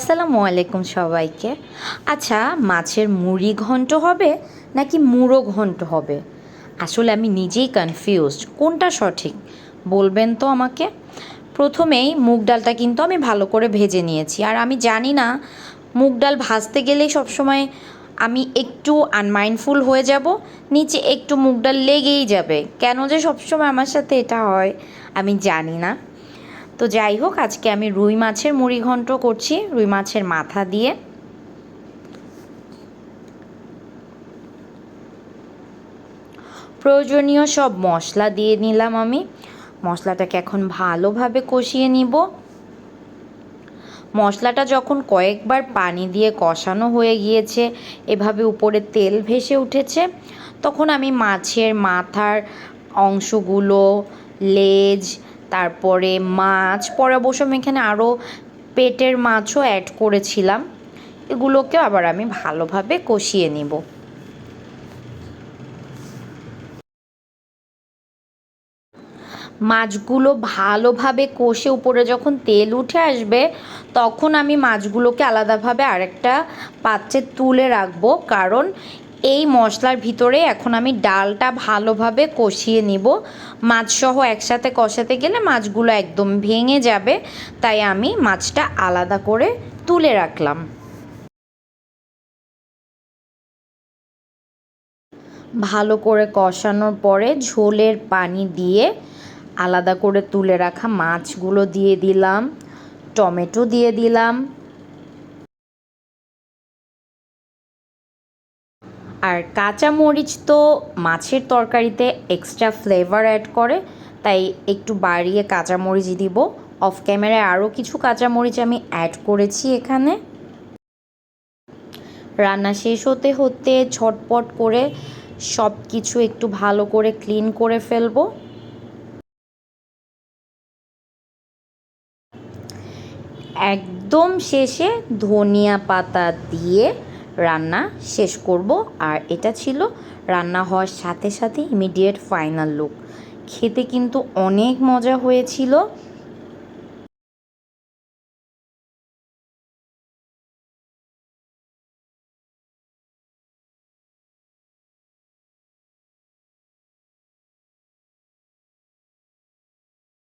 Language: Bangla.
আসসালামু আলাইকুম সবাইকে। আচ্ছা, মাছের মুড়ি ঘন্ট হবে নাকি মুড়ো ঘন্ট হবে? আসলে আমি নিজেই কনফিউজড কোনটা সঠিক, বলবেন তো আমাকে। প্রথমেই মুগ ডালটা কিন্তু আমি ভালো করে ভেজে নিয়েছি, আর আমি জানি না মুগ ডাল ভাজতে গেলেই সবসময় আমি একটু আনমাইন্ডফুল হয়ে যাব, নিচে একটু মুগ ডাল লেগেই যাবে। কেন যে সবসময় আমার সাথে এটা হয় আমি জানি না। তো যাই হোক, আজকে আমি রুই মাছের মুড়ি ঘন্ট করছি রুই মাছের মাথা দিয়ে। প্রয়োজনীয় সব মশলা দিয়ে নিলাম আমি। মশলাটাকে এখন ভালোভাবে কষিয়ে নিব। মশলাটা যখন কয়েকবার পানি দিয়ে কষানো হয়ে গিয়েছে, এভাবে উপরে তেল ভেসে উঠেছে, তখন আমি মাছের মাথার অংশগুলো, লেজ, তারপরে মাছ, পরে অবশ্য আমি এখানে আরও পেটের মাছও অ্যাড করেছিলাম, এগুলোকেও আবার আমি ভালোভাবে কষিয়ে নিব। মাছগুলো ভালোভাবে কষে উপরে যখন তেল উঠে আসবে, তখন আমি মাছগুলোকে আলাদাভাবে আরেকটা পাত্রে তুলে রাখবো, কারণ এই মশলার ভিতরে এখন আমি ডালটা ভালোভাবে কষিয়ে নিব। মাছসহ একসাথে কষাতে গেলে মাছগুলো একদম ভেঙে যাবে, তাই আমি মাছটা আলাদা করে তুলে রাখলাম। ভালো করে কষানোর পরে ঝোলের পানি দিয়ে আলাদা করে তুলে রাখা মাছগুলো দিয়ে দিলাম, টমেটো দিয়ে দিলাম, আর কাঁচা মরিচ তো মাছের তরকারিতে এক্সট্রা ফ্লেভার অ্যাড করে, তাই একটু বাড়িয়ে কাঁচা মরিচ দিব। অফ ক্যামেরায় আরও কিছু কাঁচা মরিচ আমি অ্যাড করেছি এখানে। রান্না শেষ হতে হতে ঝটপট করে সব কিছু একটু ভালো করে ক্লিন করে ফেলবো। একদম শেষে ধনিয়া পাতা দিয়ে রান্না শেষ করব, আর এটা ছিল রান্না হওয়ার সাথে সাথে ইমিডিয়েট ফাইনাল লুক। খেতে কিন্তু অনেক মজা হয়েছিল।